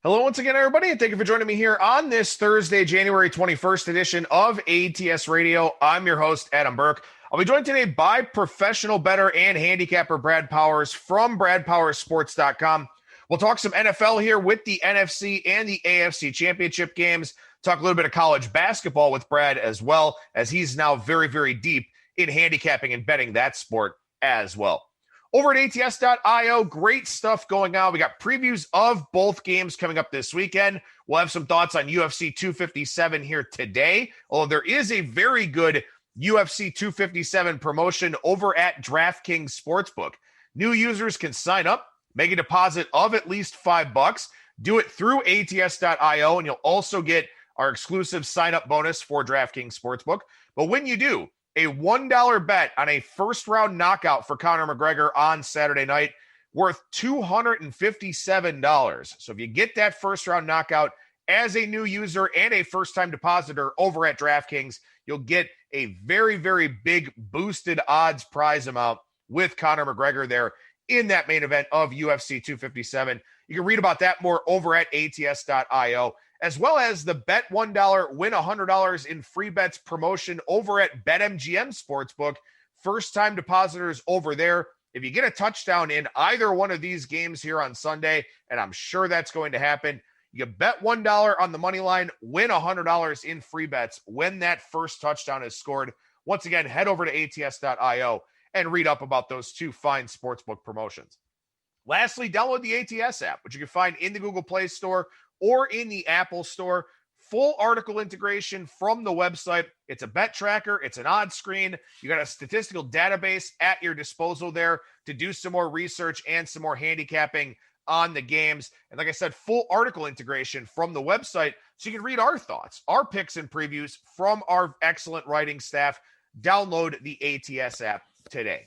Hello once again, everybody, and thank you for joining me here on this Thursday, January 21st edition of ATS Radio. I'm your host, Adam Burke. I'll be joined today by professional bettor and handicapper Brad Powers from bradpowersports.com. We'll talk some NFL here with the NFC and the AFC championship games, talk a little bit of college basketball with Brad as well, as he's now very, very deep in handicapping and betting that sport as well. Over at ATS.io, great stuff going on. We got previews of both games coming up this weekend. We'll have some thoughts on UFC 257 here today, although there is a very good UFC 257 promotion over at DraftKings Sportsbook. New users can sign up, make a deposit of at least $5, do it through ATS.io, and you'll also get our exclusive sign-up bonus for DraftKings Sportsbook. But when you do, a $1 bet on a first-round knockout for Conor McGregor on Saturday night worth $257. So if you get that first-round knockout as a new user and a first-time depositor over at DraftKings, you'll get a very, very big boosted odds prize amount with Conor McGregor there in that main event of UFC 257. You can read about that more over at ATS.io, as well as the bet $1, win $100 in free bets promotion over at BetMGM Sportsbook. First-time depositors over there. If you get a touchdown in either one of these games here on Sunday, and I'm sure that's going to happen, you bet $1 on the money line, win $100 in free bets when that first touchdown is scored. Once again, head over to ATS.io and read up about those two fine sportsbook promotions. Lastly, download the ATS app, which you can find in the Google Play Store or in the Apple Store. Full article integration from the website. It's a bet tracker. It's an odds screen. You got a statistical database at your disposal there to do some more research and some more handicapping on the games. And like I said, full article integration from the website so you can read our thoughts, our picks and previews from our excellent writing staff. Download the ATS app today.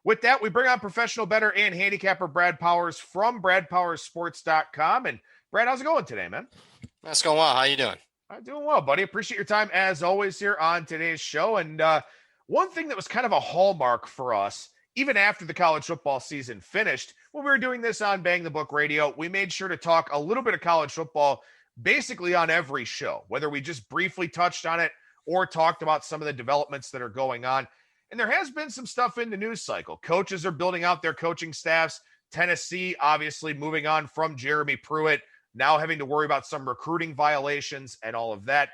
With that, we bring on professional bettor and handicapper Brad Powers from bradpowersports.com. And Brad, how's it going today, man? That's going well. How you doing? I'm doing well, buddy. Appreciate your time as always here on today's show. And one thing that was kind of a hallmark for us, even after the college football season finished, when we were doing this on Bang the Book Radio, we made sure to talk a little bit of college football basically on every show, whether we just briefly touched on it or talked about some of the developments that are going on. And there has been some stuff in the news cycle. Coaches are building out their coaching staffs. Tennessee, obviously, moving on from Jeremy Pruitt, now having to worry about some recruiting violations and all of that.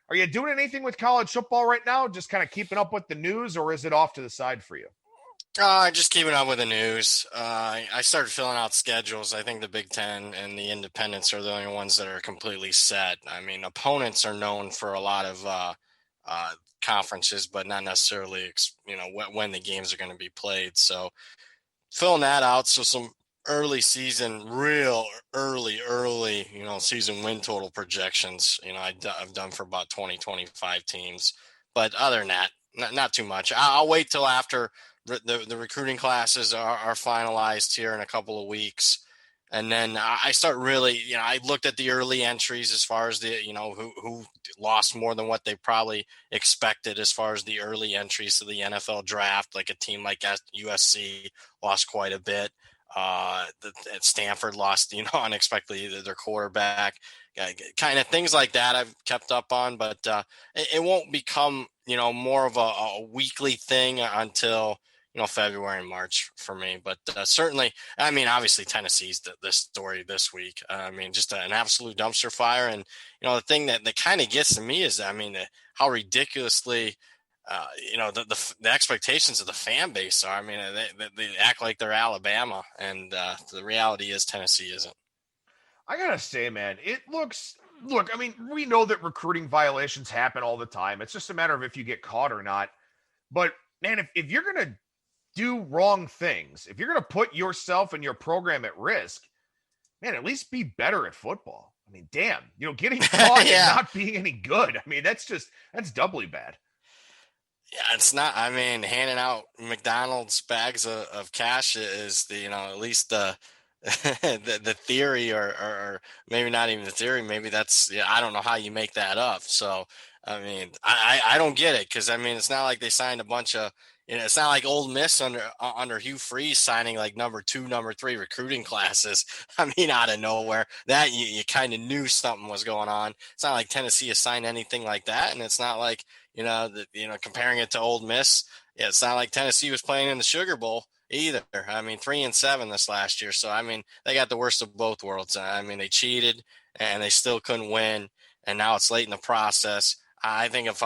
Are you doing anything with college football right now? Just kind of keeping up with the news, or is it off to the side for you? Just keeping up with the news. I started filling out schedules. I think the Big Ten and the independents are the only ones that are completely set. I mean, opponents are known for a lot of conferences, but not necessarily, when the games are going to be played. So filling that out. So some early season, real early, season win total projections, I've done for about 20, 25 teams. But other than that, not too much. I'll wait till after the recruiting classes are finalized here in a couple of weeks. And then I start really, I looked at the early entries as far as the, who lost more than what they probably expected as far as the early entries to the NFL draft. Like a team like USC lost quite a bit. Stanford lost, unexpectedly their quarterback. Kind of things like that I've kept up on, but it won't become, more of a weekly thing until February and March for me. But certainly, I mean, obviously Tennessee's the story this week. Just an absolute dumpster fire. And, the thing that kind of gets to me is, how ridiculously, the expectations of the fan base are. They act like they're Alabama. And the reality is Tennessee isn't. I got to say, man, we know that recruiting violations happen all the time. It's just a matter of if you get caught or not. But, man, if you're going to do wrong things, if you're going to put yourself and your program at risk, man, at least be better at football. I mean, damn, getting caught and not being any good. That's doubly bad. Yeah, it's not, handing out McDonald's bags of cash is at least the theory, or maybe not even the theory. Maybe that's, yeah, I don't know how you make that up. So, I mean, I don't get it, because I mean, it's not like they signed a bunch of, it's not like Old Miss under Hugh Freeze signing like number 2, number 3 recruiting classes. I mean, out of nowhere, that you kind of knew something was going on. It's not like Tennessee has signed anything like that, and it's not like, comparing it to Old Miss. Yeah, it's not like Tennessee was playing in the Sugar Bowl either. I mean, 3-7 this last year. So, I mean, they got the worst of both worlds. I mean, they cheated and they still couldn't win. And now it's late in the process. I think if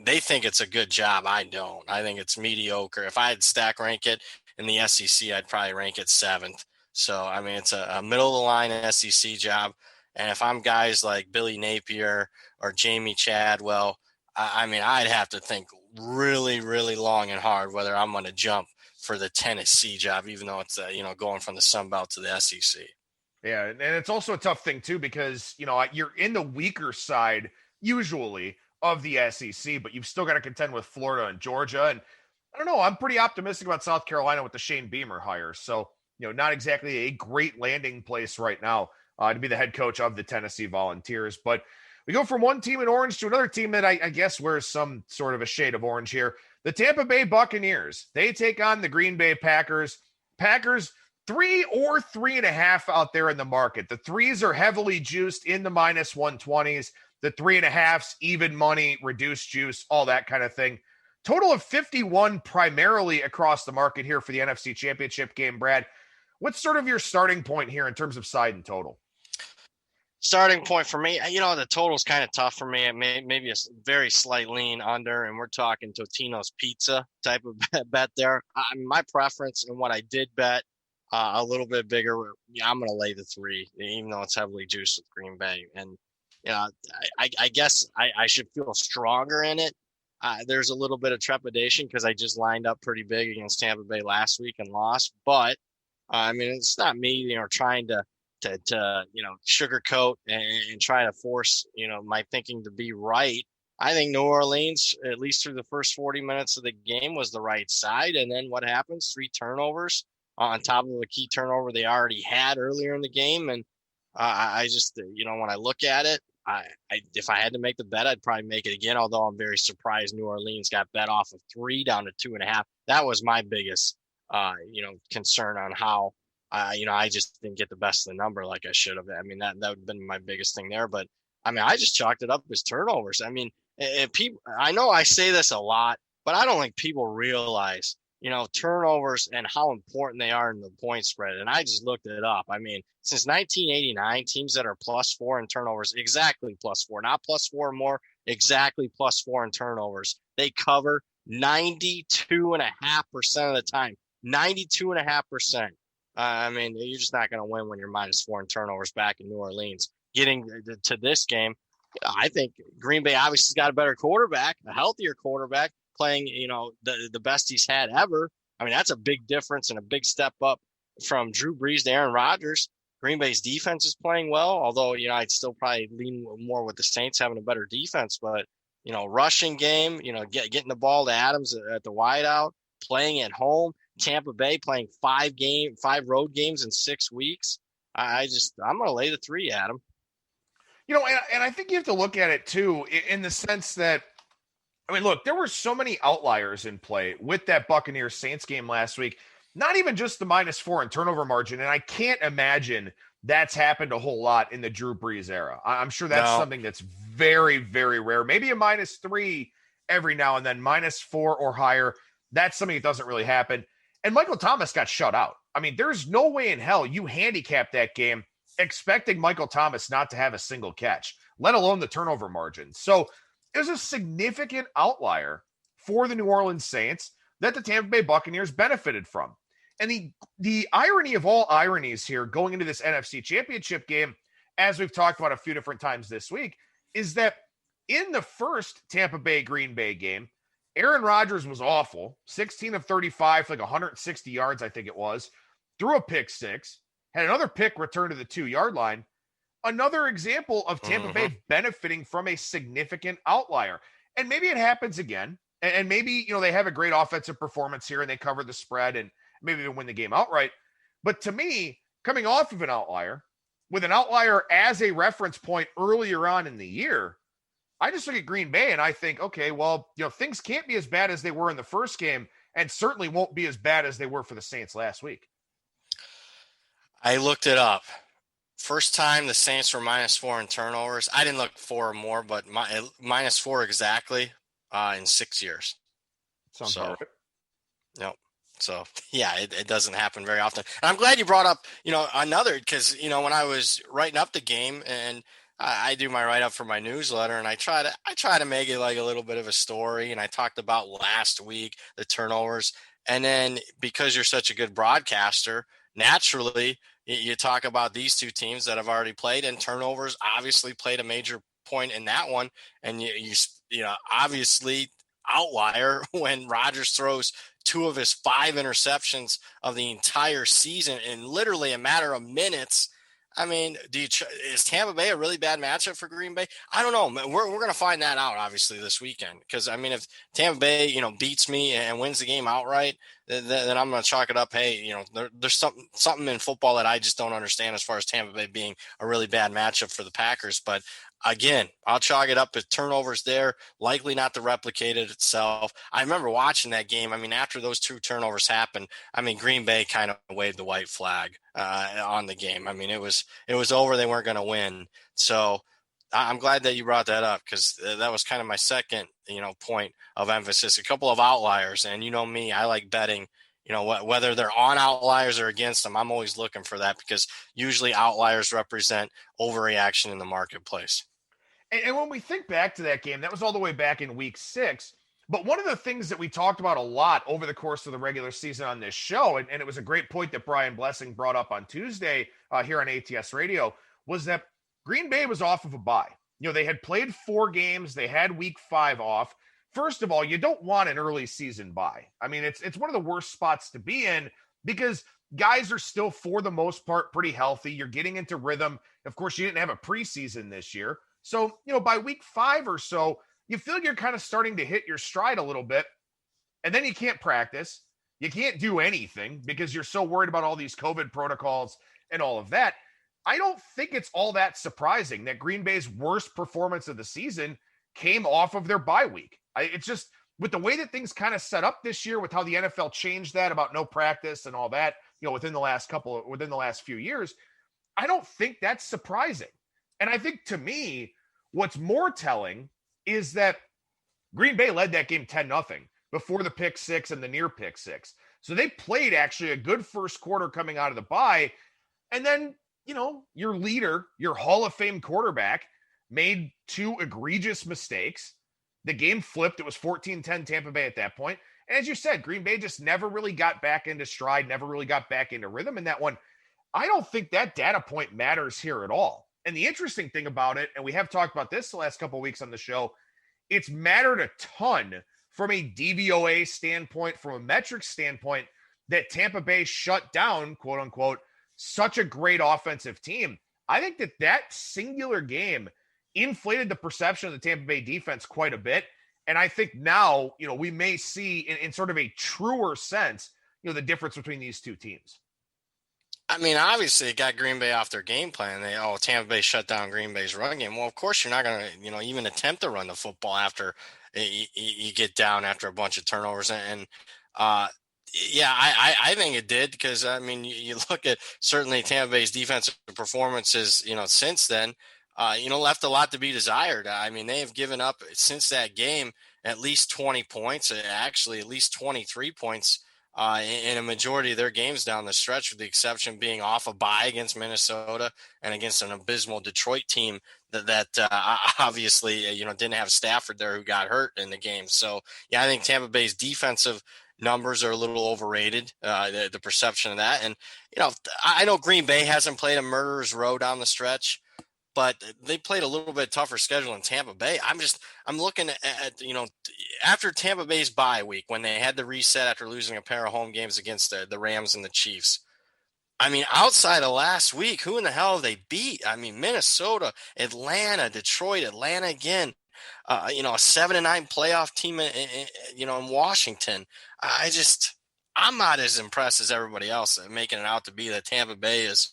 they think it's a good job. I don't. I think it's mediocre. If I had stack rank it in the SEC, I'd probably rank it 7th. So, I mean, it's a middle of the line SEC job. And if I'm guys like Billy Napier or Jamie Chadwell, I mean, I'd have to think really, really long and hard whether I'm going to jump for the Tennessee job, even though it's going from the Sun Belt to the SEC. Yeah, and it's also a tough thing too, because you're in the weaker side usually of the SEC, but you've still got to contend with Florida and Georgia. And I don't know, I'm pretty optimistic about South Carolina with the Shane Beamer hire. So not exactly a great landing place right now to be the head coach of the Tennessee Volunteers. But we go from one team in orange to another team that I guess wears some sort of a shade of orange here. The Tampa Bay Buccaneers. They take on the Green Bay Packers. Packers 3 or 3.5 out there in the market. The 3s are heavily juiced in the minus 120s. The 3.5s, even money, reduced juice, all that kind of thing. Total of 51 primarily across the market here for the NFC Championship game, Brad. What's sort of your starting point here in terms of side and total? Starting point for me, the total's kind of tough for me. Maybe a very slight lean under, and we're talking Totino's Pizza type of bet there. My preference and what I did bet a little bit bigger, I'm going to lay the 3, even though it's heavily juiced with Green Bay. And, I guess I should feel stronger in it. There's a little bit of trepidation because I just lined up pretty big against Tampa Bay last week and lost. But, I mean, it's not me, trying to sugarcoat and try to force, my thinking to be right. I think New Orleans, at least through the first 40 minutes of the game, was the right side. And then what happens? 3 turnovers on top of a key turnover they already had earlier in the game. And I just, when I look at it, if I had to make the bet, I'd probably make it again. Although I'm very surprised New Orleans got bet off of 3 down to 2.5. That was my biggest, concern on how, I just didn't get the best of the number like I should have. I mean, that would have been my biggest thing there. But I mean, I just chalked it up as turnovers. I mean, people, I know I say this a lot, but I don't think people realize, turnovers and how important they are in the point spread. And I just looked it up. I mean, since 1989, teams that are +4 in turnovers, exactly +4, not +4 or more, exactly +4 in turnovers, they cover 92.5% of the time. 92.5%. I mean, you're just not going to win when you're -4 in turnovers back in New Orleans. Getting to this game, I think Green Bay obviously got a better quarterback, a healthier quarterback, playing, the best he's had ever. I mean, that's a big difference and a big step up from Drew Brees to Aaron Rodgers. Green Bay's defense is playing well, although, I'd still probably lean more with the Saints having a better defense. But, rushing game, getting the ball to Adams at the wideout, playing at home. Tampa Bay playing 5 road games in 6 weeks. I'm going to lay the 3, Adam. And I think you have to look at it too, in the sense that, I mean, look, there were so many outliers in play with that Buccaneers Saints game last week, not even just the -4 in turnover margin. And I can't imagine that's happened a whole lot in the Drew Brees era. I'm sure that's something that's very, very rare. Maybe a -3 every now and then, -4 or higher. That's something that doesn't really happen. And Michael Thomas got shut out. I mean, there's no way in hell you handicap that game expecting Michael Thomas not to have a single catch, let alone the turnover margin. So it was a significant outlier for the New Orleans Saints that the Tampa Bay Buccaneers benefited from. And the irony of all ironies here going into this NFC Championship game, as we've talked about a few different times this week, is that in the first Tampa Bay Green Bay game, Aaron Rodgers was awful, 16 of 35, like 160 yards, I think it was, threw a pick 6, had another pick returned to the 2-yard line. Another example of Tampa Bay benefiting from a significant outlier. And maybe it happens again. And maybe, they have a great offensive performance here and they cover the spread and maybe they win the game outright. But to me, coming off of an outlier, with an outlier as a reference point earlier on in the year, I just look at Green Bay and I think, okay, well, things can't be as bad as they were in the first game, and certainly won't be as bad as they were for the Saints last week. I looked it up. First time the Saints were -4 in turnovers. I didn't look 4 or more, but -4 exactly in 6 years. Sounds about right. Yep. So, yeah, it doesn't happen very often. And I'm glad you brought up, another, because, when I was writing up the game, and I do my write up for my newsletter, and I try to make it like a little bit of a story. And I talked about last week, the turnovers. And then because you're such a good broadcaster, naturally you talk about these two teams that have already played, and turnovers obviously played a major point in that one. And you obviously outlier when Rodgers throws 2 of his 5 interceptions of the entire season in literally a matter of minutes. I mean, is Tampa Bay a really bad matchup for Green Bay? I don't know. We're going to find that out, obviously, this weekend. Because, I mean, if Tampa Bay, beats me and wins the game outright, then I'm going to chalk it up. Hey, there's something in football that I just don't understand as far as Tampa Bay being a really bad matchup for the Packers. But again, I'll chalk it up as turnovers there, likely not to replicate it itself. I remember watching that game. I mean, after those 2 turnovers happened, I mean, Green Bay kind of waved the white flag on the game. I mean, it was over. They weren't going to win. So I'm glad that you brought that up, because that was kind of my second, point of emphasis. A couple of outliers, and me, I like betting. Whether they're on outliers or against them, I'm always looking for that, because usually outliers represent overreaction in the marketplace. And when we think back to that game, that was all the way back in week 6. But one of the things that we talked about a lot over the course of the regular season on this show, and it was a great point that Brian Blessing brought up on Tuesday here on ATS Radio, was that Green Bay was off of a bye. They had played 4 games. They had week 5 off. First of all, you don't want an early season bye. I mean, it's one of the worst spots to be in, because guys are still, for the most part, pretty healthy. You're getting into rhythm. Of course, you didn't have a preseason this year. So, by week 5 or so, you feel like you're kind of starting to hit your stride a little bit. And then you can't practice. You can't do anything because you're so worried about all these COVID protocols and all of that. I don't think it's all that surprising that Green Bay's worst performance of the season came off of their bye week. It's just, with the way that things kind of set up this year, with how the NFL changed that about no practice and all that, within the last few years, I don't think that's surprising. And I think, to me, what's more telling is that Green Bay led that game 10-0 before the pick 6 and the near pick 6. So they played actually a good first quarter coming out of the bye. And then, your leader, your Hall of Fame quarterback, made 2 egregious mistakes. The game flipped. It was 14-10 Tampa Bay at that point. And as you said, Green Bay just never really got back into stride, never really got back into rhythm in that one. I don't think that data point matters here at all. And the interesting thing about it, and we have talked about this the last couple of weeks on the show, it's mattered a ton from a DVOA standpoint, from a metric standpoint, that Tampa Bay shut down, quote unquote, such a great offensive team. I think that singular game inflated the perception of the Tampa Bay defense quite a bit. And I think now, we may see in sort of a truer sense, the difference between these two teams. I mean, obviously it got Green Bay off their game plan. Tampa Bay shut down Green Bay's run game. Well, of course you're not going to, even attempt to run the football after you get down after a bunch of turnovers. And yeah, I think it did, because, I mean, you look at certainly Tampa Bay's defensive performances, since then, left a lot to be desired. I mean, they have given up since that game at least 20 points, actually at least 23 points in a majority of their games down the stretch, with the exception being off a bye against Minnesota and against an abysmal Detroit team that obviously, didn't have Stafford there, who got hurt in the game. So, yeah, I think Tampa Bay's defensive numbers are a little overrated, the perception of that. And, I know Green Bay hasn't played a murderer's row down the stretch, but they played a little bit tougher schedule in Tampa Bay. I'm looking at, after Tampa Bay's bye week, when they had the reset after losing a pair of home games against the Rams and the Chiefs. I mean, outside of last week, who in the hell have they beat? I mean, Minnesota, Atlanta, Detroit, Atlanta again, a 7-9 playoff team, in Washington. I'm not as impressed as everybody else making it out to be that Tampa Bay is,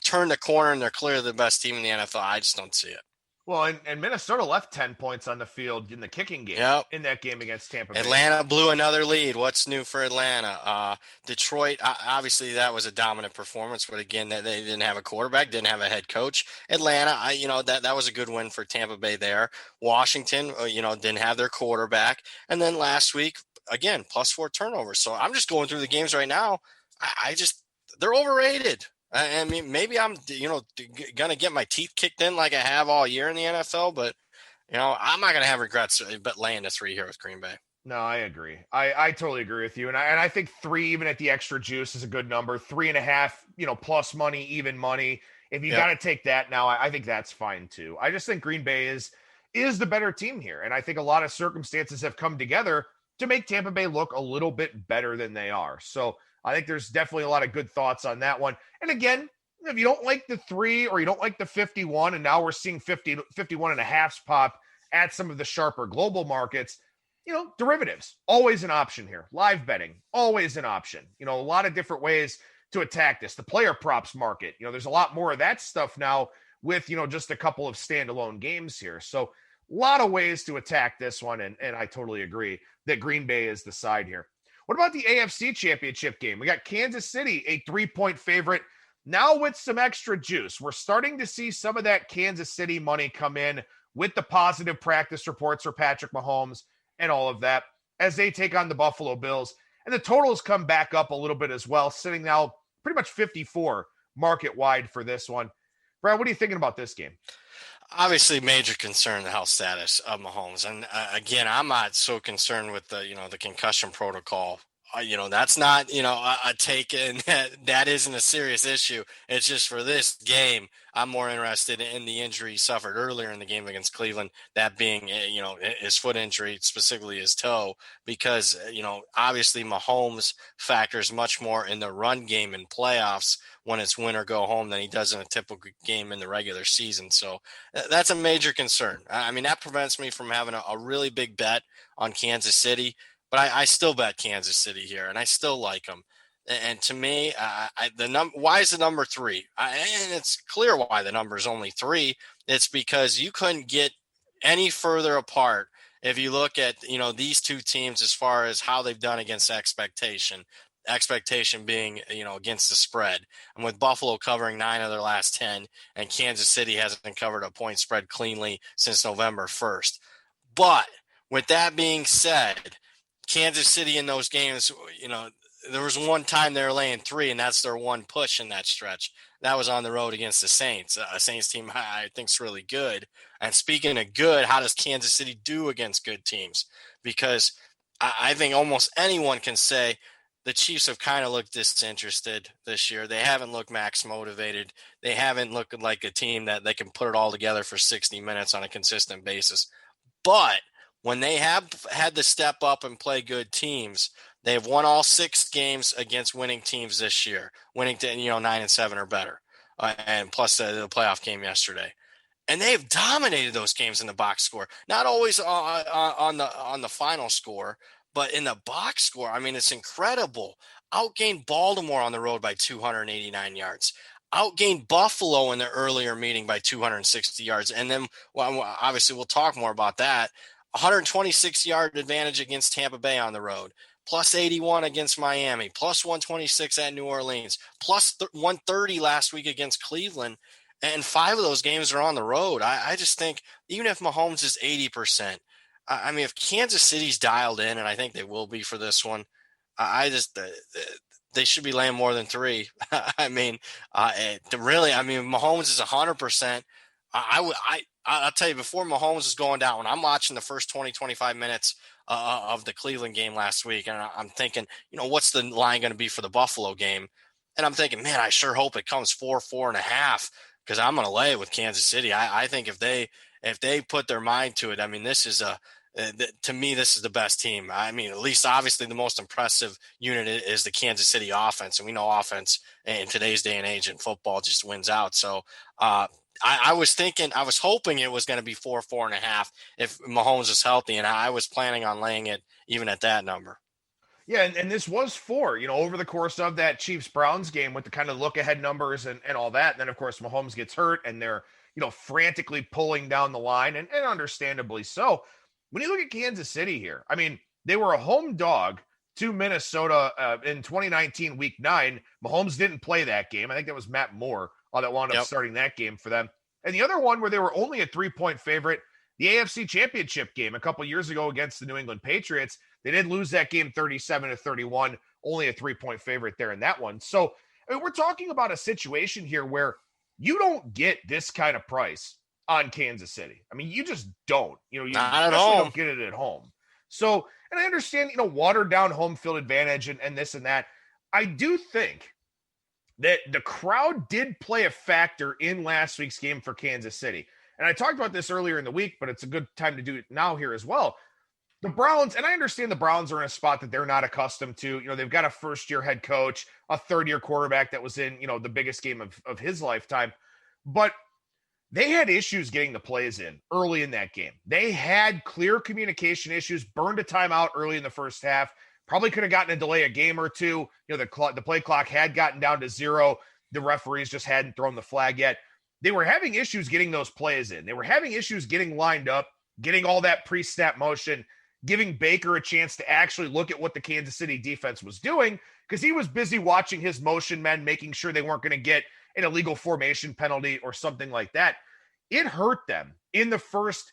turn the corner and they're clearly the best team in the NFL. I just don't see it. Well, and Minnesota left 10 points on the field in the kicking game Yep. in that game against Tampa Bay. Atlanta blew another lead. What's new for Atlanta? Detroit, obviously that was a dominant performance, but again, they didn't have a quarterback, didn't have a head coach. Atlanta, that was a good win for Tampa Bay there. Washington, didn't have their quarterback. And then last week, again, +4 turnovers. So I'm just going through the games right now. They're overrated. I mean, maybe I'm, going to get my teeth kicked in like I have all year in the NFL, but I'm not going to have regrets but laying the 3 here with Green Bay. No, I agree. I totally agree with you. And I think 3, even at the extra juice, is a good number. 3.5, plus money, even money. If you got to take that now, I think that's fine too. I just think Green Bay is the better team here. And I think a lot of circumstances have come together to make Tampa Bay look a little bit better than they are. So I think there's definitely a lot of good thoughts on that one. And again, if you don't like the 3 or you don't like the 51, and now we're seeing 51.5s pop at some of the sharper global markets, derivatives, always an option here. Live betting, always an option. A lot of different ways to attack this. The player props market, there's a lot more of that stuff now with, just a couple of standalone games here. So a lot of ways to attack this one. And I totally agree that Green Bay is the side here. What about the AFC Championship game? We got Kansas City, a 3-point favorite. Now with some extra juice, we're starting to see some of that Kansas City money come in with the positive practice reports for Patrick Mahomes and all of that as they take on the Buffalo Bills. And the totals come back up a little bit as well, sitting now pretty much 54 market wide for this one. Brad, what are you thinking about this game? Obviously, major concern the health status of Mahomes, and again, I'm not so concerned with the concussion protocol. That's not a take, and that isn't a serious issue. It's just for this game, I'm more interested in the injury he suffered earlier in the game against Cleveland, that being his foot injury, specifically his toe, because obviously Mahomes factors much more in the run game in playoffs when it's win or go home than he does in a typical game in the regular season. So that's a major concern. I mean, that prevents me from having a really big bet on Kansas City. But I still bet Kansas City here, and I still like them. And to me, why is the number 3? And it's clear why the number is only 3. It's because you couldn't get any further apart if you look at these two teams as far as how they've done against expectation. Expectation being against the spread, and with Buffalo covering 9 of their last 10, and Kansas City hasn't covered a point spread cleanly since November 1st. But with that being said, Kansas City in those games, there was one time they were laying 3, and that's their one push in that stretch. That was on the road against the Saints, a Saints team I think is really good. And speaking of good, how does Kansas City do against good teams? Because I think almost anyone can say the Chiefs have kind of looked disinterested this year. They haven't looked max motivated. They haven't looked like a team that they can put it all together for 60 minutes on a consistent basis. But when they have had to step up and play good teams, they've won all 6 games against winning teams this year, winning to 9-7 or better, and plus the playoff game yesterday. And they've dominated those games in the box score. Not always on the final score, but in the box score. I mean, it's incredible. Outgained Baltimore on the road by 289 yards. Outgained Buffalo in the earlier meeting by 260 yards. And then, obviously, we'll talk more about that. 126-yard advantage against Tampa Bay on the road, plus 81 against Miami, plus 126 at New Orleans, plus 130 last week against Cleveland, and 5 of those games are on the road. I just think even if Mahomes is 80%, I mean, if Kansas City's dialed in, and I think they will be for this one, they should be laying more than 3. I mean, Mahomes is 100%. I'll tell you, before Mahomes is going down, when I'm watching the first 20, 25 minutes of the Cleveland game last week, and I'm thinking, what's the line going to be for the Buffalo game? And I'm thinking, man, I sure hope it comes 4.5, because I'm going to lay it with Kansas City. I think if they put their mind to it, I mean, this is to me, this is the best team. I mean, at least obviously the most impressive unit is the Kansas City offense. And we know offense in today's day and age in football just wins out. So, I was hoping it was going to be 4.5 if Mahomes is healthy, and I was planning on laying it even at that number. Yeah, and this was four, over the course of that Chiefs-Browns game with the kind of look-ahead numbers and all that. And then, of course, Mahomes gets hurt, and they're, frantically pulling down the line, and understandably so. When you look at Kansas City here, I mean, they were a home dog to Minnesota in 2019, Week 9. Mahomes didn't play that game. I think that was Matt Moore that wound up starting that game for them. And the other one where they were only a 3-point favorite, the AFC Championship game a couple years ago against the New England Patriots. They did lose that game 37-31, only a 3-point favorite there in that one. So I mean, we're talking about a situation here where you don't get this kind of price on Kansas City. I mean, you just don't. You Not at all. Don't get it at home. So, and I understand, watered down home field advantage and this and that. I do think that the crowd did play a factor in last week's game for Kansas City. And I talked about this earlier in the week, but it's a good time to do it now here as well. The Browns, and I understand the Browns are in a spot that they're not accustomed to. They've got a first-year head coach, a third-year quarterback that was in, the biggest game of his lifetime. But they had issues getting the plays in early in that game. They had clear communication issues, burned a timeout early in the first half, probably could have gotten a delay a game or two. The play clock had gotten down to 0. The referees just hadn't thrown the flag yet. They were having issues getting those plays in. They were having issues getting lined up, getting all that pre-snap motion, giving Baker a chance to actually look at what the Kansas City defense was doing, because he was busy watching his motion men, making sure they weren't going to get an illegal formation penalty or something like that. It hurt them in the first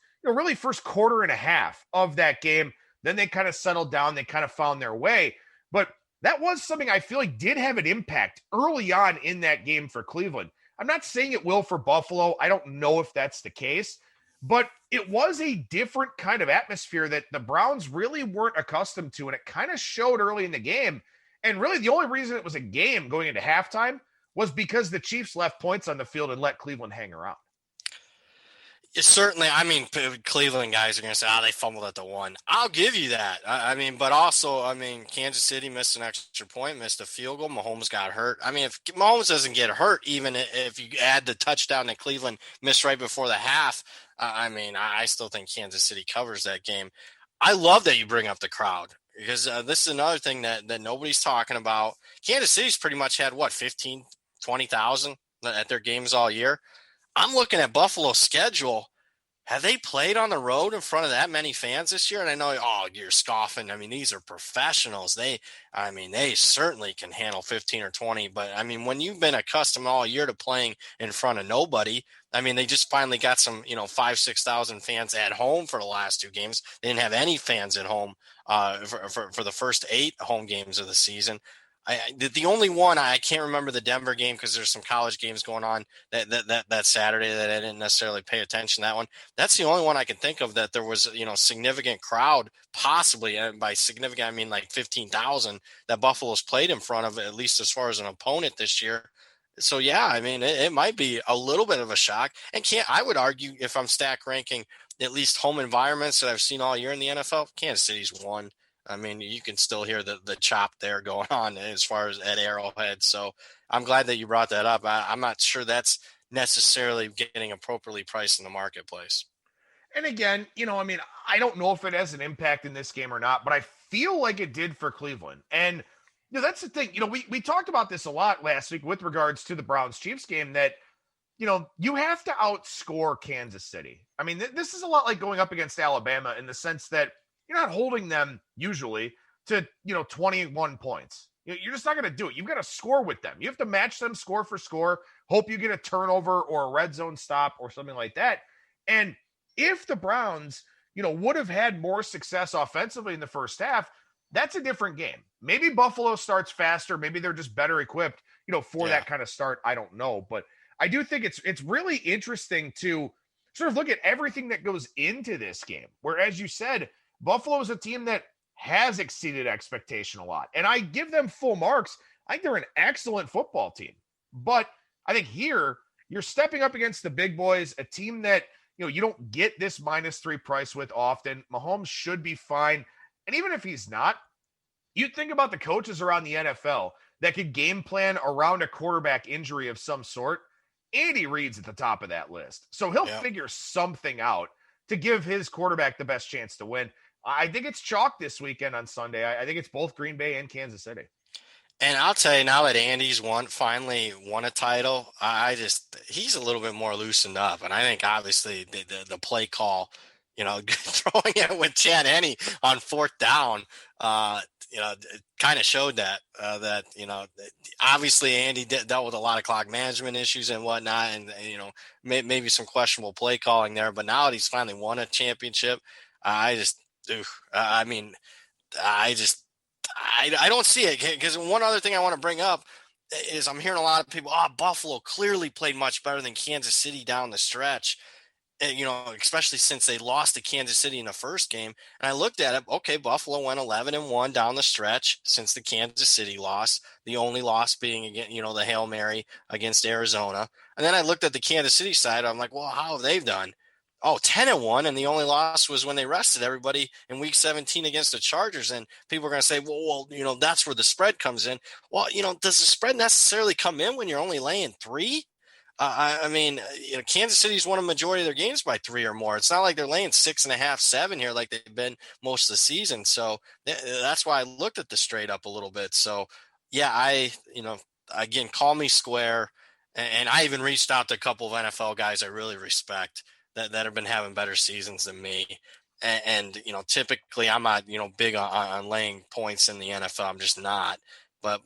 quarter and a half of that game. Then they kind of settled down. They kind of found their way. But that was something I feel like did have an impact early on in that game for Cleveland. I'm not saying it will for Buffalo. I don't know if that's the case. But it was a different kind of atmosphere that the Browns really weren't accustomed to, and it kind of showed early in the game. And really the only reason it was a game going into halftime was because the Chiefs left points on the field and let Cleveland hang around. Certainly, I mean, Cleveland guys are going to say, they fumbled at the one. I'll give you that. But also, Kansas City missed an extra point, missed a field goal. Mahomes got hurt. I mean, if Mahomes doesn't get hurt, even if you add the touchdown that Cleveland missed right before the half, I still think Kansas City covers that game. I love that you bring up the crowd, because this is another thing that nobody's talking about. Kansas City's pretty much had, 15, 20,000 at their games all year. I'm looking at Buffalo's schedule. Have they played on the road in front of that many fans this year? And I know, you're scoffing. I mean, these are professionals. They certainly can handle 15 or 20. But, when you've been accustomed all year to playing in front of nobody, they just finally got some, 5,000-6,000 fans at home for the last 2 games. They didn't have any fans at home for the first 8 home games of the season. The only one, I can't remember the Denver game because there's some college games going on that Saturday that I didn't necessarily pay attention to that one. That's the only one I can think of that there was, significant crowd, possibly, and by significant, I mean like 15,000 that Buffalo's played in front of, at least as far as an opponent this year. So, yeah, it might be a little bit of a shock. And I would argue, if I'm stack ranking at least home environments that I've seen all year in the NFL, Kansas City's one. You can still hear the chop there going on as far as at Arrowhead. So I'm glad that you brought that up. I'm not sure that's necessarily getting appropriately priced in the marketplace. And again, I don't know if it has an impact in this game or not, but I feel like it did for Cleveland. And that's the thing. We talked about this a lot last week with regards to the Browns-Chiefs game, that, you have to outscore Kansas City. This is a lot like going up against Alabama in the sense that you're not holding them usually to, 21 points. You're just not going to do it. You've got to score with them. You have to match them score for score, hope you get a turnover or a red zone stop or something like that. And if the Browns, would have had more success offensively in the first half, that's a different game. Maybe Buffalo starts faster. Maybe they're just better equipped, for that kind of start. I don't know. But I do think it's really interesting to sort of look at everything that goes into this game, where, as you said, Buffalo is a team that has exceeded expectation a lot. And I give them full marks. I think they're an excellent football team. But I think here, you're stepping up against the big boys, a team that, you don't get this -3 price with often. Mahomes should be fine. And even if he's not, you think about the coaches around the NFL that could game plan around a quarterback injury of some sort. Andy Reid's at the top of that list. So he'll figure something out to give his quarterback the best chance to win. I think it's chalk this weekend on Sunday. I think it's both Green Bay and Kansas City. And I'll tell you, now that Andy's finally won a title, he's a little bit more loosened up. And I think obviously the play call, throwing it with Chad Henne on fourth down, kind of showed that, obviously Andy dealt with a lot of clock management issues and whatnot, and, maybe some questionable play calling there. But now that he's finally won a championship, I don't see it, because one other thing I want to bring up is I'm hearing a lot of people, Buffalo clearly played much better than Kansas City down the stretch, especially since they lost to Kansas City in the first game. And I looked at it. Okay, Buffalo went 11-1 down the stretch since the Kansas City loss, the only loss being, again, the Hail Mary against Arizona. And then I looked at the Kansas City side. I'm like, well, how have they done? 10-1, and the only loss was when they rested everybody in week 17 against the Chargers. And people are going to say, well, that's where the spread comes in. Well, does the spread necessarily come in when you're only laying 3? Kansas City's won a majority of their games by 3 or more. It's not like they're laying 6.5, 7 here like they've been most of the season. So that's why I looked at the straight up a little bit. So yeah, again, call me square. And I even reached out to a couple of NFL guys I really respect that have been having better seasons than me. And typically I'm not, big on laying points in the NFL. I'm just not. But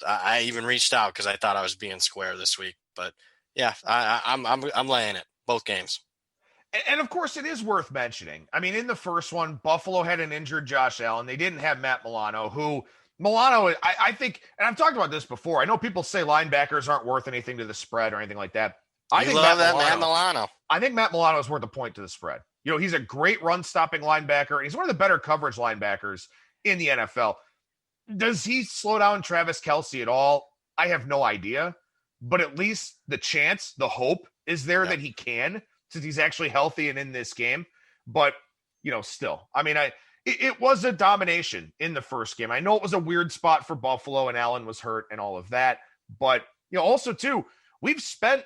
I even reached out because I thought I was being square this week. But yeah, I'm laying it both games. And of course, it is worth mentioning. I mean, in the first one, Buffalo had an injured Josh Allen. They didn't have Matt Milano, I think, and I've talked about this before. I know people say linebackers aren't worth anything to the spread or anything like that. I think Matt Milano. I think Matt Milano is worth a point to the spread. He's a great run-stopping linebacker. He's one of the better coverage linebackers in the NFL. Does he slow down Travis Kelce at all? I have no idea. But at least the chance, the hope is there that he can, since he's actually healthy and in this game. But, still. I mean, it was a domination in the first game. I know it was a weird spot for Buffalo and Allen was hurt and all of that. But, also, too, we've spent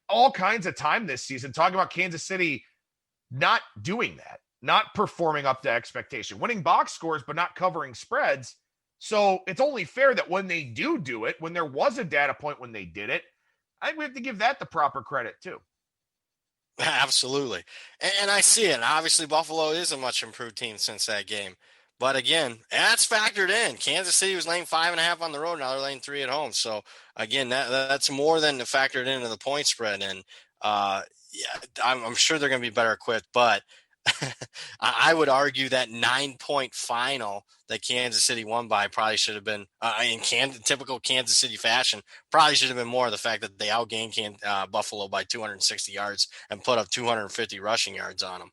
all kinds of time this season talking about Kansas City not doing that, not performing up to expectation, winning box scores, but not covering spreads. So it's only fair that when they do it, when there was a data point when they did it, I think we have to give that the proper credit too. Absolutely. And I see it. And obviously, Buffalo is a much improved team since that game. But again, that's factored in. Kansas City was laying 5.5 on the road. Now they're laying 3 at home. So again, that's more than factored into the point spread. And I'm sure they're going to be better equipped. But I would argue that 9-point final that Kansas City won by probably should have been, in typical Kansas City fashion, probably should have been more of the fact that they outgained Buffalo by 260 yards and put up 250 rushing yards on them.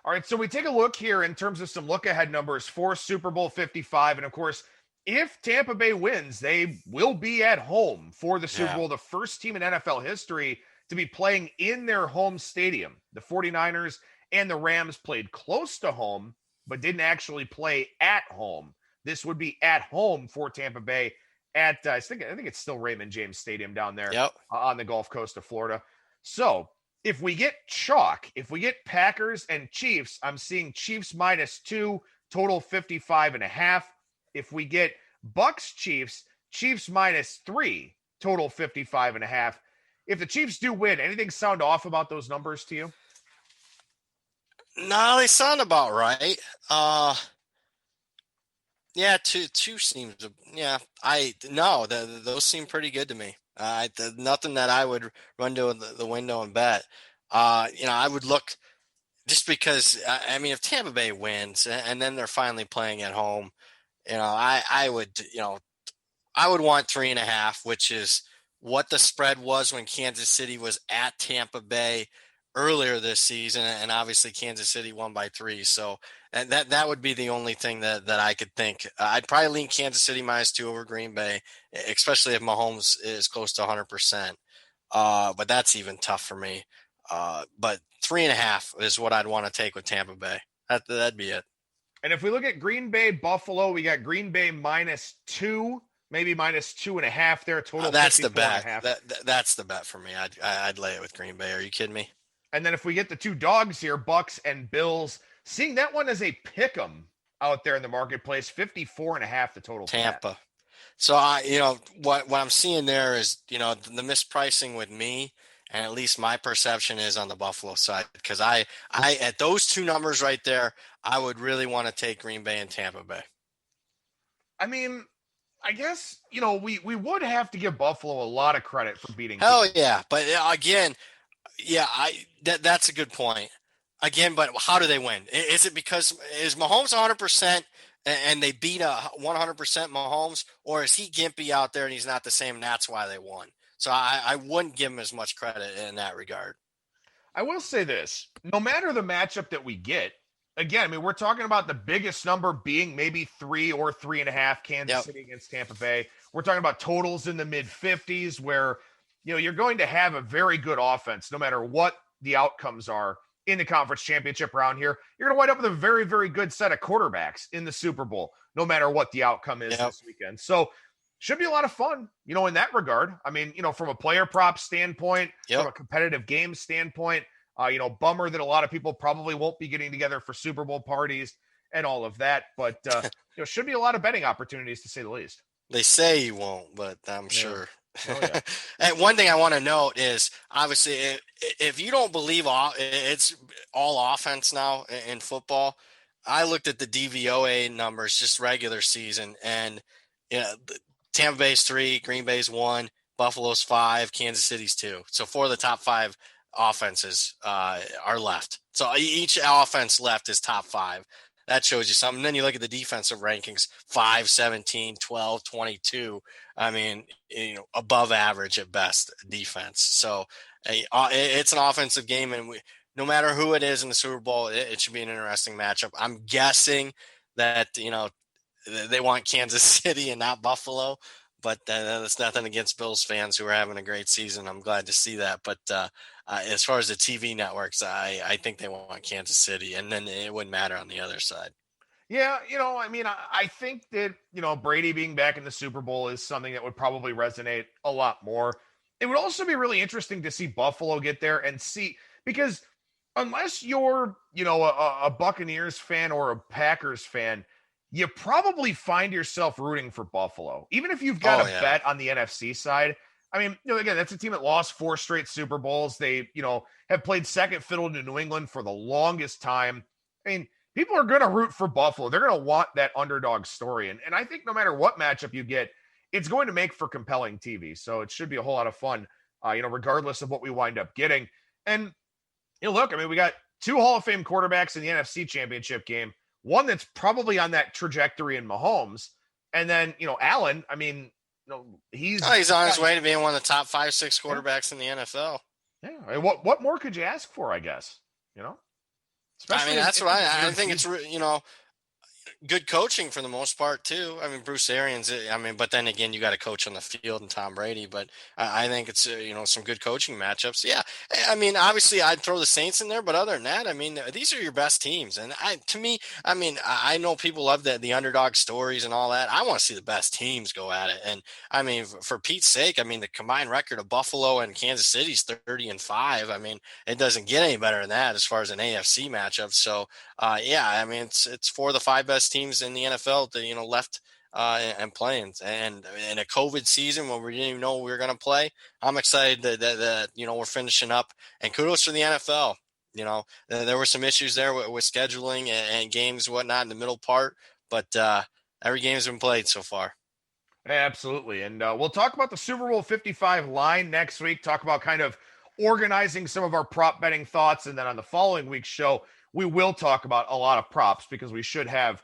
All right, so we take a look here in terms of some look-ahead numbers for Super Bowl 55. And, of course, if Tampa Bay wins, they will be at home for the Super Bowl, the first team in NFL history to be playing in their home stadium. The 49ers and the Rams played close to home, but didn't actually play at home. This would be at home for Tampa Bay at, I think it's still Raymond James Stadium down there on the Gulf Coast of Florida. So if we get chalk, if we get Packers and Chiefs, I'm seeing Chiefs -2, total 55.5. If we get Bucks Chiefs, Chiefs -3, total 55.5. If the Chiefs do win, anything sound off about those numbers to you? No, they sound about right. Two seems. Yeah, those seem pretty good to me. Nothing that I would run to the window and bet. I would look just because. If Tampa Bay wins and then they're finally playing at home, I would want 3.5, which is what the spread was when Kansas City was at Tampa Bay earlier this season, and obviously Kansas City won by 3. So, and that would be the only thing that I could think. I'd probably lean Kansas City -2 over Green Bay, especially if Mahomes is close to 100%. But that's even tough for me. But 3.5 is what I'd want to take with Tampa Bay. That'd be it. And if we look at Green Bay, Buffalo, we got Green Bay -2, maybe -2.5 there. Total. That's the bet. That's the bet for me. I'd lay it with Green Bay. Are you kidding me? And then if we get the two dogs here, Bucks and Bills, seeing that one as a pick 'em out there in the marketplace, 54.5 the total. Tampa. So what I'm seeing there is, the mispricing with me, and at least my perception is on the Buffalo side, because I at those two numbers right there, I would really want to take Green Bay and Tampa Bay. I mean, I guess, we would have to give Buffalo a lot of credit for beating. Hell yeah. But again, yeah, that's a good point. Again, but how do they win? Is it because is Mahomes 100% and they beat a 100% Mahomes, or is he gimpy out there and he's not the same and that's why they won? So I wouldn't give him as much credit in that regard. I will say this, no matter the matchup that we get, again, I mean, we're talking about the biggest number being maybe 3 or 3.5 Kansas City against Tampa Bay. We're talking about totals in the mid 50s where, you're going to have a very good offense no matter what the outcomes are in the conference championship round here. You're going to wind up with a very, very good set of quarterbacks in the Super Bowl, no matter what the outcome is this weekend. So should be a lot of fun, in that regard. I mean, from a player prop standpoint, from a competitive game standpoint, bummer that a lot of people probably won't be getting together for Super Bowl parties and all of that. But, should be a lot of betting opportunities to say the least. They say you won't, but I'm sure. Oh, yeah. And one thing I want to note is, obviously, if you don't believe it's all offense now in football, I looked at the DVOA numbers, just regular season, and Tampa Bay's 3, Green Bay's 1, Buffalo's 5, Kansas City's 2. So 4 of the top 5 offenses are left. So each offense left is top 5. That shows you something. Then you look at the defensive rankings, 5, 17, 12, 22. I mean, above average at best defense. So it's an offensive game, and no matter who it is in the Super Bowl, it should be an interesting matchup. I'm guessing that, they want Kansas City and not Buffalo, but that's nothing against Bills fans who are having a great season. I'm glad to see that. But as far as the TV networks, I think they want Kansas City, and then it wouldn't matter on the other side. Yeah, I mean, I think that, Brady being back in the Super Bowl is something that would probably resonate a lot more. It would also be really interesting to see Buffalo get there and see, because unless you're, a Buccaneers fan or a Packers fan, you probably find yourself rooting for Buffalo, even if you've got a bet on the NFC side. I mean, again, that's a team that lost 4 straight Super Bowls. They, have played second fiddle to New England for the longest time. I mean, people are going to root for Buffalo. They're going to want that underdog story. And I think no matter what matchup you get, it's going to make for compelling TV. So it should be a whole lot of fun, regardless of what we wind up getting. And, look, I mean, we got 2 Hall of Fame quarterbacks in the NFC Championship game. One that's probably on that trajectory in Mahomes. And then, Allen, I mean, he's on his way to being one of the top 5, 6 quarterbacks in the NFL. Yeah. I mean, what more could you ask for, I guess, Especially that's what I think it's, good coaching for the most part too. I mean, Bruce Arians, but then again, you got to coach on the field and Tom Brady, but I think it's, some good coaching matchups. Yeah. I mean, obviously I'd throw the Saints in there, but other than that, I mean, these are your best teams. And I know people love the underdog stories and all that. I want to see the best teams go at it. And I mean, for Pete's sake, I mean, the combined record of Buffalo and Kansas City's 30-5. I mean, it doesn't get any better than that as far as an AFC matchup. So I mean, it's 4 of the 5 best teams in the NFL that, left and playing. And in a COVID season when we didn't even know we were going to play, I'm excited that we're finishing up. And kudos for the NFL. There were some issues there with scheduling and games and whatnot in the middle part, but every game's been played so far. Absolutely. And we'll talk about the Super Bowl 55 line next week, talk about kind of organizing some of our prop betting thoughts. And then on the following week's show, we will talk about a lot of props because we should have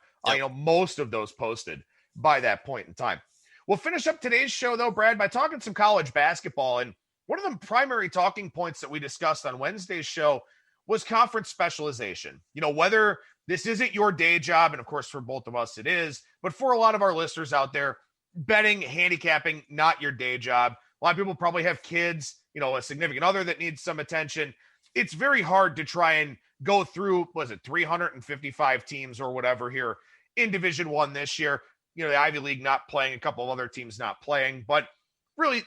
most of those posted by that point in time. We'll finish up today's show, though, Brad, by talking some college basketball. And one of the primary talking points that we discussed on Wednesday's show was conference specialization. Whether this isn't your day job, and of course for both of us it is, but for a lot of our listeners out there, betting, handicapping, not your day job. A lot of people probably have kids, a significant other that needs some attention. It's very hard to try and go through, 355 teams or whatever here in Division I this year. The Ivy League not playing, a couple of other teams not playing, but really,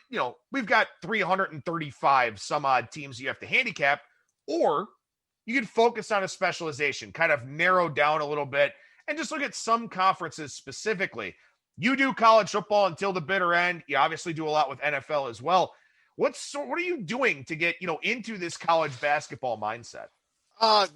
we've got 335 some odd teams you have to handicap. Or you can focus on a specialization, kind of narrow down a little bit, and just look at some conferences specifically. You do college football until the bitter end. You obviously do a lot with NFL as well. What are you doing to get, into this college basketball mindset?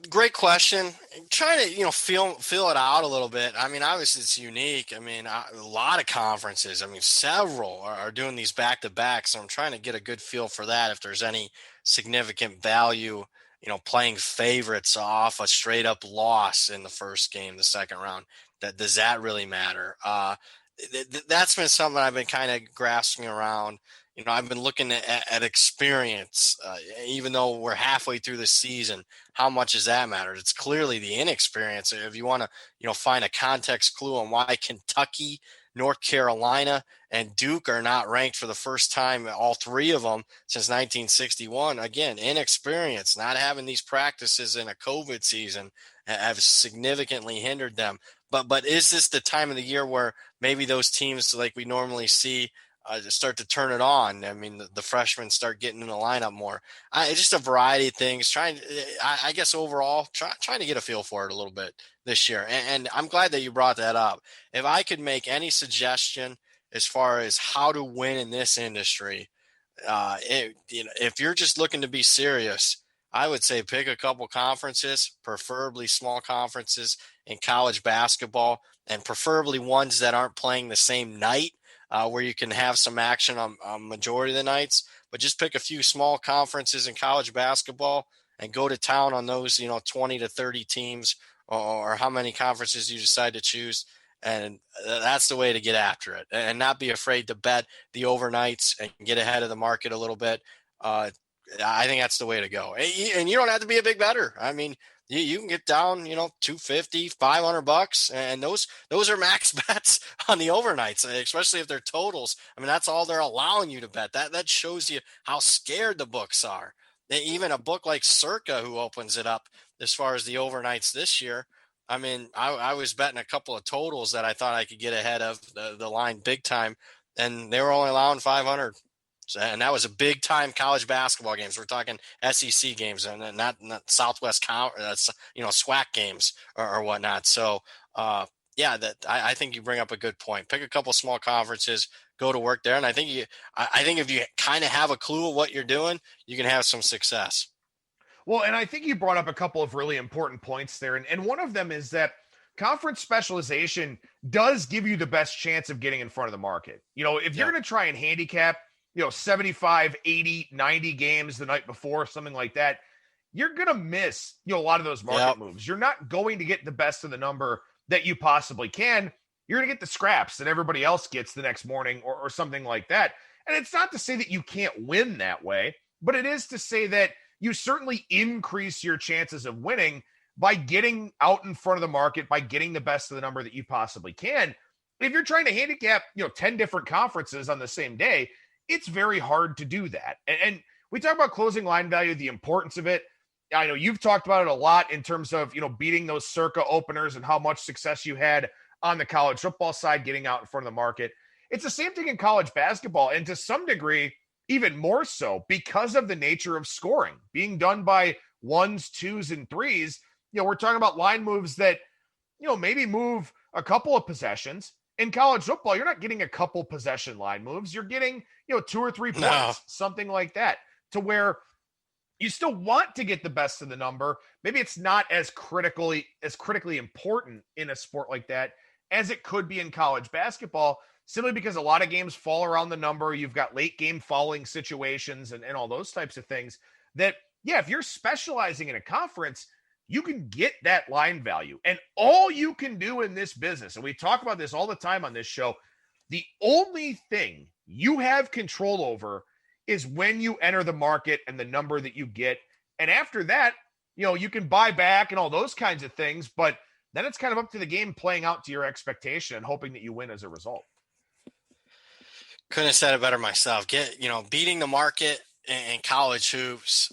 Great question. Trying to, feel it out a little bit. I mean, obviously it's unique. I mean, a lot of conferences, several are doing these back to back. So I'm trying to get a good feel for that. If there's any significant value, playing favorites off a straight up loss in the first game, the second round, does that really matter? That's been something I've been kind of grasping around. I've been looking at experience, even though we're halfway through the season. How much does that matter? It's clearly the inexperience. If you want to, find a context clue on why Kentucky, North Carolina, and Duke are not ranked for the first time, all three of them since 1961. Again, inexperience, not having these practices in a COVID season have significantly hindered them. But is this the time of the year where maybe those teams like we normally see start to turn it on? I mean, the freshmen start getting in the lineup more. Just a variety of things. I guess overall, trying to get a feel for it a little bit this year. And I'm glad that you brought that up. If I could make any suggestion as far as how to win in this industry, if you're just looking to be serious, I would say pick a couple conferences, preferably small conferences in college basketball, and preferably ones that aren't playing the same night, where you can have some action on majority of the nights. But just pick a few small conferences in college basketball and go to town on those, 20 to 30 teams or how many conferences you decide to choose. And that's the way to get after it, and not be afraid to bet the overnights and get ahead of the market a little bit. I think that's the way to go. And you don't have to be a big bettor. I mean, you can get down, $250, $500, and those are max bets on the overnights, especially if they're totals. I mean, that's all they're allowing you to bet. That shows you how scared the books are. Even a book like Circa, who opens it up as far as the overnights this year. I mean, I was betting a couple of totals that I thought I could get ahead of the line big time, and they were only allowing 500. And that was a big time college basketball games. We're talking SEC games and not Southwest SWAC games or whatnot. So, I think you bring up a good point. Pick a couple small conferences, go to work there. And I think if you kind of have a clue of what you're doing, you can have some success. Well, and I think you brought up a couple of really important points there. And one of them is that conference specialization does give you the best chance of getting in front of the market. If you're going to try and handicap, 75, 80, 90 games the night before, something like that, you're going to miss, a lot of those market moves. You're not going to get the best of the number that you possibly can. You're going to get the scraps that everybody else gets the next morning or something like that. And it's not to say that you can't win that way, but it is to say that you certainly increase your chances of winning by getting out in front of the market, by getting the best of the number that you possibly can. If you're trying to handicap, 10 different conferences on the same day, it's very hard to do that. And we talk about closing line value, the importance of it. I know you've talked about it a lot in terms of, beating those Circa openers and how much success you had on the college football side, getting out in front of the market. It's the same thing in college basketball. And to some degree, even more so because of the nature of scoring being done by ones, twos, and threes. We're talking about line moves that, maybe move a couple of possessions. In college football, you're not getting a couple possession line moves. You're getting, 2 or 3 points, something like that, to where you still want to get the best of the number. Maybe it's not as critically important in a sport like that as it could be in college basketball, simply because a lot of games fall around the number. You've got late game falling situations and all those types of things that, if you're specializing in a conference, you can get that line value. And all you can do in this business, and we talk about this all the time on this show, the only thing you have control over is when you enter the market and the number that you get. And after that, you can buy back and all those kinds of things, but then it's kind of up to the game playing out to your expectation and hoping that you win as a result. Couldn't have said it better myself. Beating the market in college hoops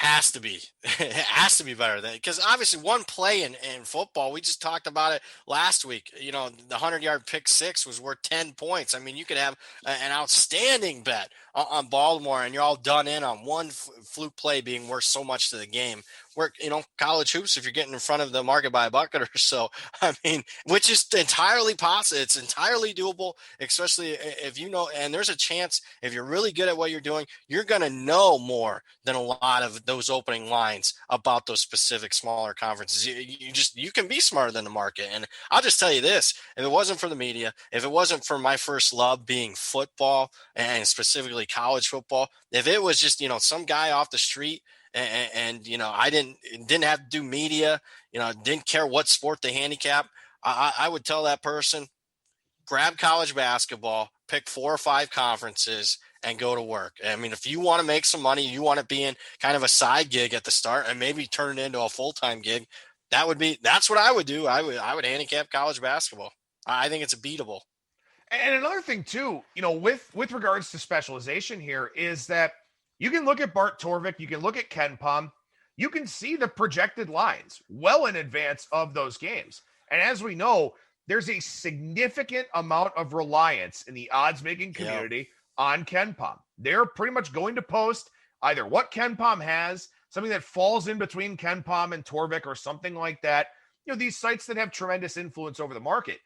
has to be. It has to be better than, because obviously one play in football, we just talked about it last week. You know, the 100-yard pick six was worth 10 points. I mean, you could have an outstanding bet on Baltimore, and you're all done in on one fluke play being worth so much to the game. Where, you know, college hoops, if you're getting in front of the market by a bucket or so, I mean, which is entirely possible. It's entirely doable, especially if you know, and there's a chance if you're really good at what you're doing, you're going to know more than a lot of those opening lines about those specific smaller conferences. You can be smarter than the market. And I'll just tell you this, if it wasn't for the media, if it wasn't for my first love being football and specifically college football, if it was just, you know, some guy off the street and you know, I didn't have to do media, you know, didn't care what sport they handicap, I would tell that person, grab college basketball, pick 4 or 5 conferences, and go to work. I mean, if you want to make some money, you want to be in kind of a side gig at the start and maybe turn it into a full-time gig, that's what I would do. I would handicap college basketball. I think it's beatable. And another thing too, you know, with regards to specialization here is that you can look at Bart Torvik, you can look at Ken Pom, you can see the projected lines well in advance of those games. And as we know, there's a significant amount of reliance in the odds-making community on Ken Pom. They're pretty much going to post either what Ken Pom has, something that falls in between Ken Pom and Torvik or something like that. You know, these sites that have tremendous influence over the market.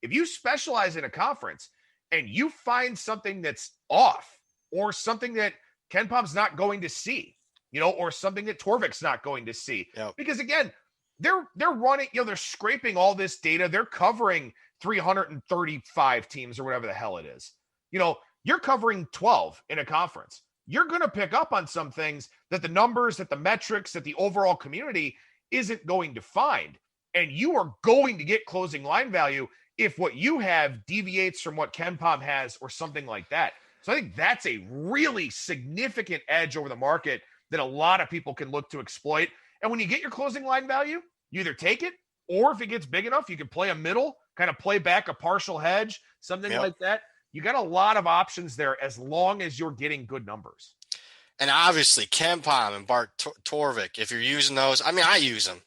If you specialize in a conference and you find something that's off or something that Ken Pom's not going to see, you know, or something that Torvik's not going to see, because again, they're running, you know, they're scraping all this data. They're covering 335 teams or whatever the hell it is. You know, you're covering 12 in a conference. You're going to pick up on some things that the numbers, that the metrics, that the overall community isn't going to find. And you are going to get closing line value if what you have deviates from what Ken Pom has or something like that. So I think that's a really significant edge over the market that a lot of people can look to exploit. And when you get your closing line value, you either take it, or if it gets big enough, you can play a middle, kind of play back a partial hedge, something like that. You got a lot of options there as long as you're getting good numbers. And obviously, Ken Pom and Bart Torvik, if you're using those, I mean, I use them.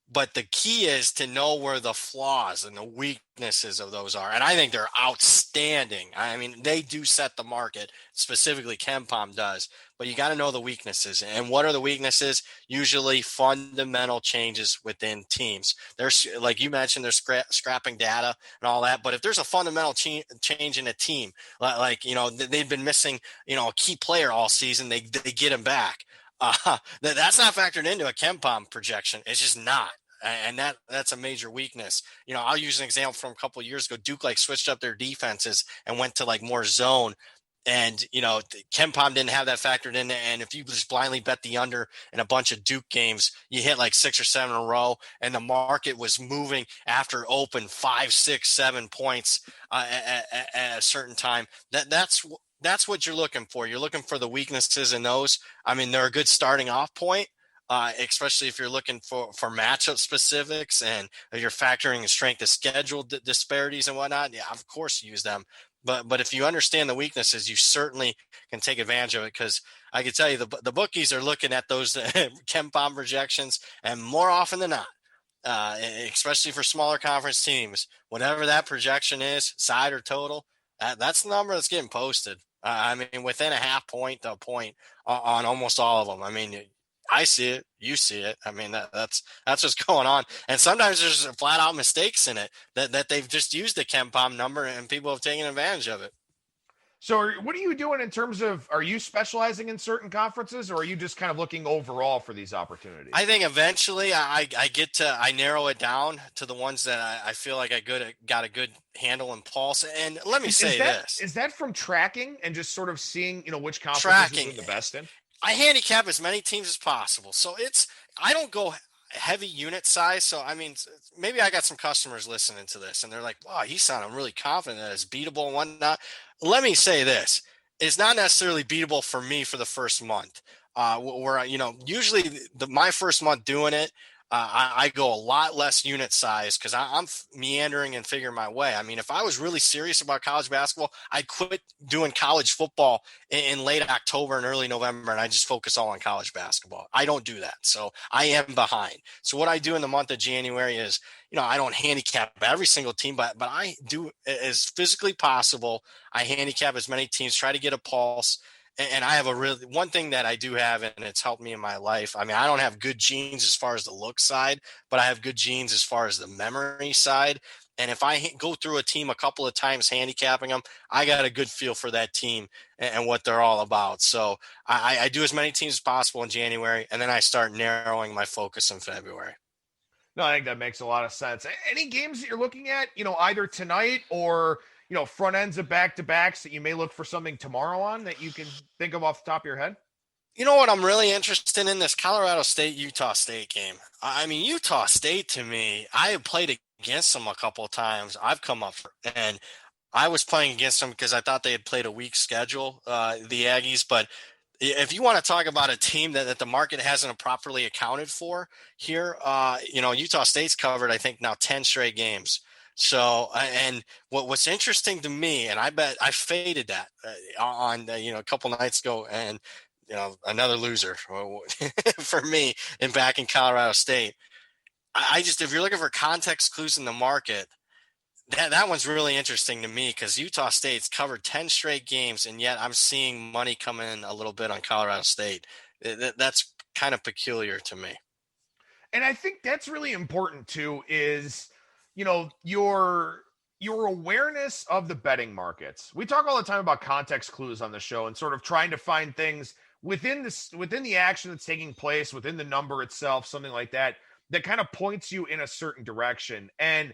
But the key is to know where the flaws and the weaknesses of those are. And I think they're outstanding. I mean, they do set the market, specifically Ken Pom does. But you got to know the weaknesses. And what are the weaknesses? Usually fundamental changes within teams. There's, like you mentioned, they're scrapping data and all that. But if there's a fundamental change in a team, like, you know, they've been missing, you know, a key player all season, they get him back. That's not factored into a Ken Pom projection. It's just not. And that's a major weakness. You know, I'll use an example from a couple of years ago. Duke like switched up their defenses and went to like more zone. And, you know, Ken Pom didn't have that factored in. And if you just blindly bet the under in a bunch of Duke games, you hit like 6 or 7 in a row, and the market was moving after open 5, 6, 7 points at a certain time. That's what you're looking for. You're looking for the weaknesses in those. I mean, they're a good starting off point, especially if you're looking for matchup specifics and you're factoring in strength of schedule disparities and whatnot. Yeah, of course, use them. But if you understand the weaknesses, you certainly can take advantage of it, because I can tell you the bookies are looking at those Ken Pom projections, and more often than not, especially for smaller conference teams, whatever that projection is, side or total, that's the number that's getting posted. I mean, within a half point to a point on almost all of them. I mean, I see it, you see it. I mean, that's what's going on. And sometimes there's flat out mistakes in it that they've just used the Ken Pom number and people have taken advantage of it. So what are you doing in terms of, are you specializing in certain conferences, or are you just kind of looking overall for these opportunities? I think eventually I narrow it down to the ones that I feel like I got a good handle and pulse. And let me say this. Is that from tracking and just sort of seeing, you know, which conferences you're the best in? I handicap as many teams as possible. So I don't go heavy unit size. So, I mean, maybe I got some customers listening to this and they're like, wow, he's sounding really confident that it's beatable and whatnot. Let me say this. It's not necessarily beatable for me for the first month. Where, you know, usually my first month doing it, I go a lot less unit size because I'm meandering and figuring my way. I mean, if I was really serious about college basketball, I'd quit doing college football in late October and early November, and I just focus all on college basketball. I don't do that. So I am behind. So what I do in the month of January is, I don't handicap every single team, but I do as physically possible. I handicap as many teams, try to get a pulse. And I have one thing that I do have, and it's helped me in my life. I mean, I don't have good genes as far as the look side, but I have good genes as far as the memory side. And if I go through a team a couple of times handicapping them, I got a good feel for that team and what they're all about. So I do as many teams as possible in January, and then I start narrowing my focus in February. No, I think that makes a lot of sense. Any games that you're looking at, either tonight or front ends of back-to-backs that you may look for something tomorrow on that you can think of off the top of your head? You know what I'm really interested in? This Colorado State-Utah State game. I mean, Utah State, to me, I have played against them a couple of times. I've come up and I was playing against them because I thought they had played a weak schedule, the Aggies. But if you want to talk about a team that the market hasn't properly accounted for here, Utah State's covered, I think, now 10 straight games. So, and what's interesting to me, and I bet I faded that on, a couple nights ago, and, another loser for me back in Colorado State. I just, if you're looking for context clues in the market, that one's really interesting to me because Utah State's covered 10 straight games, and yet I'm seeing money come in a little bit on Colorado State. That's kind of peculiar to me. And I think that's really important too, is your awareness of the betting markets. We talk all the time about context clues on the show and sort of trying to find things within the action that's taking place, within the number itself, something like that kind of points you in a certain direction. And,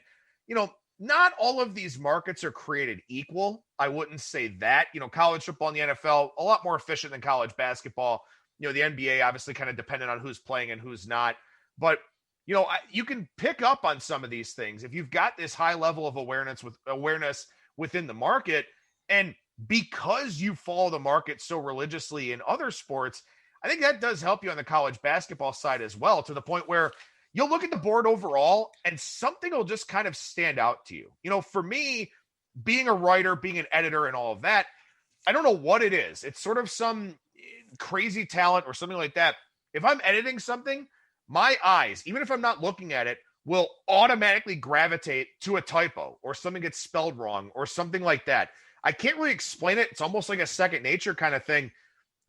not all of these markets are created equal. I wouldn't say that. College football and the NFL, a lot more efficient than college basketball. The NBA obviously kind of dependent on who's playing and who's not. But you can pick up on some of these things if you've got this high level of awareness within the market. And because you follow the market so religiously in other sports, I think that does help you on the college basketball side as well, to the point where you'll look at the board overall and something will just kind of stand out to you. For me, being a writer, being an editor and all of that, I don't know what it is. It's sort of some crazy talent or something like that. If I'm editing something, my eyes, even if I'm not looking at it, will automatically gravitate to a typo or something gets spelled wrong or something like that. I can't really explain it. It's almost like a second nature kind of thing.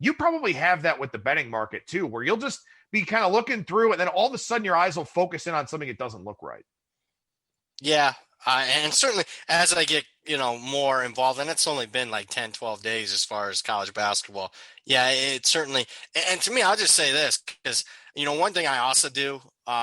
You probably have that with the betting market too, where you'll just be kind of looking through and then all of a sudden your eyes will focus in on something that doesn't look right. Yeah. And certainly as I get, more involved, and it's only been like 10, 12 days as far as college basketball. Yeah, it certainly, and to me, I'll just say this, because, one thing I also do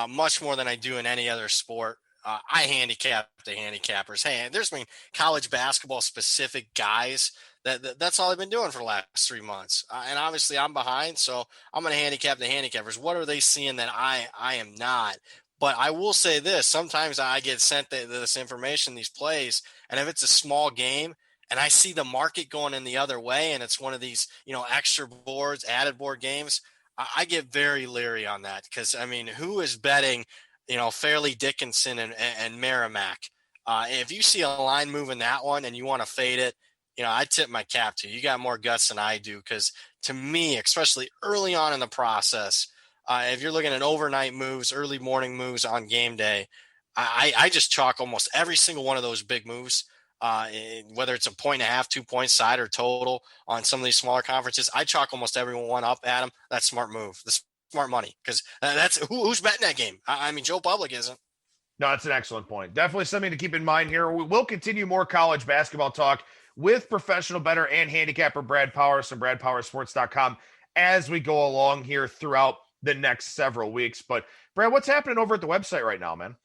much more than I do in any other sport, I handicap the handicappers. Hey, there's been college basketball specific guys that's all I've been doing for the last 3 months. And obviously I'm behind, so I'm going to handicap the handicappers. What are they seeing that I am not? But I will say this, sometimes I get sent this information, these plays, and if it's a small game and I see the market going in the other way and it's one of these, extra boards, added board games, I get very leery on that because, who is betting, Fairleigh Dickinson and Merrimack? If you see a line moving that one and you want to fade it, I tip my cap to you. You got more guts than I do because to me, especially early on in the process, if you're looking at overnight moves, early morning moves on game day, I just chalk almost every single one of those big moves, whether it's a 1.5, 2 point side or total on some of these smaller conferences. I chalk almost every one up, Adam. That's smart move. That's smart money because that's who's betting that game. Joe Public isn't. No, that's an excellent point. Definitely something to keep in mind here. We will continue more college basketball talk with professional bettor and handicapper Brad Powers from bradpowersports.com as we go along here throughout the next several weeks. But Brad, what's happening over at the website right now, man?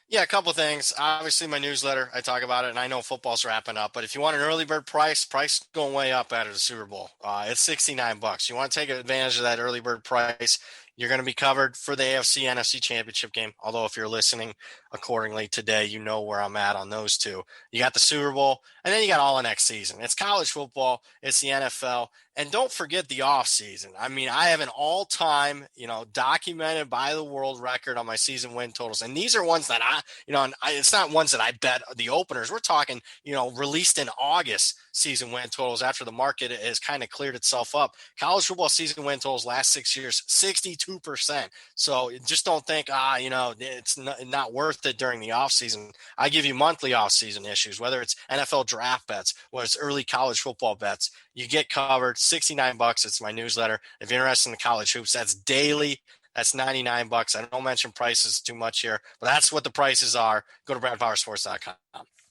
Yeah, a couple of things. Obviously, my newsletter, I talk about it, and I know football's wrapping up. But if you want an early bird price going way up after the Super Bowl. It's $69. You want to take advantage of that early bird price. You're going to be covered for the AFC NFC championship game. Although if you're listening accordingly today, you know where I'm at on those two. You got the Super Bowl, and then you got all of next season. It's college football. It's the NFL. And don't forget the off season. I mean, I have an all-time, documented by the world record on my season win totals. And these are ones that it's not ones that I bet the openers. We're talking, released in August season win totals after the market has kind of cleared itself up. College football season win totals last 6 years, 62%. So just don't think, it's not worth it during the offseason. I give you monthly offseason issues, whether it's NFL draft bets, whether it's early college football bets. You get covered, $69. It's my newsletter. If you're interested in the college hoops, that's daily. That's $99. I don't mention prices too much here, but that's what the prices are. Go to BradPowerSports.com.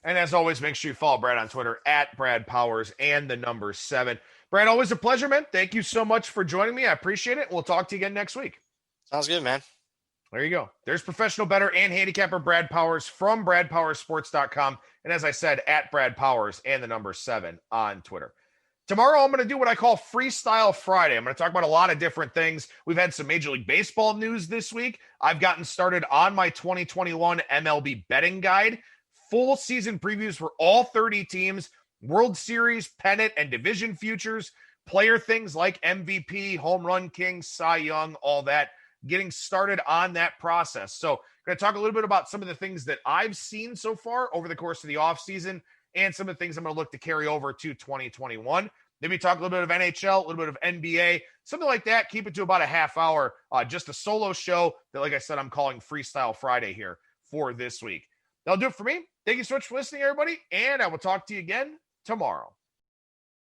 And as always, make sure you follow Brad on Twitter at Brad Powers and the number 7. Brad, always a pleasure, man. Thank you so much for joining me. I appreciate it. We'll talk to you again next week. Sounds good, man. There you go. There's professional bettor and handicapper Brad Powers from BradPowerSports.com. And as I said, at Brad Powers and the number 7 on Twitter. Tomorrow, I'm going to do what I call Freestyle Friday. I'm going to talk about a lot of different things. We've had some Major League Baseball news this week. I've gotten started on my 2021 MLB betting guide. Full season previews for all 30 teams, World Series, pennant, and division futures, player things like MVP, Home Run King, Cy Young, all that. Getting started on that process. So I'm going to talk a little bit about some of the things that I've seen so far over the course of the offseason and some of the things I'm going to look to carry over to 2021. Maybe talk a little bit of NHL, a little bit of NBA, something like that. Keep it to about a half hour, just a solo show that, like I said, I'm calling Freestyle Friday here for this week. That'll do it for me. Thank you so much for listening, everybody, and I will talk to you again tomorrow.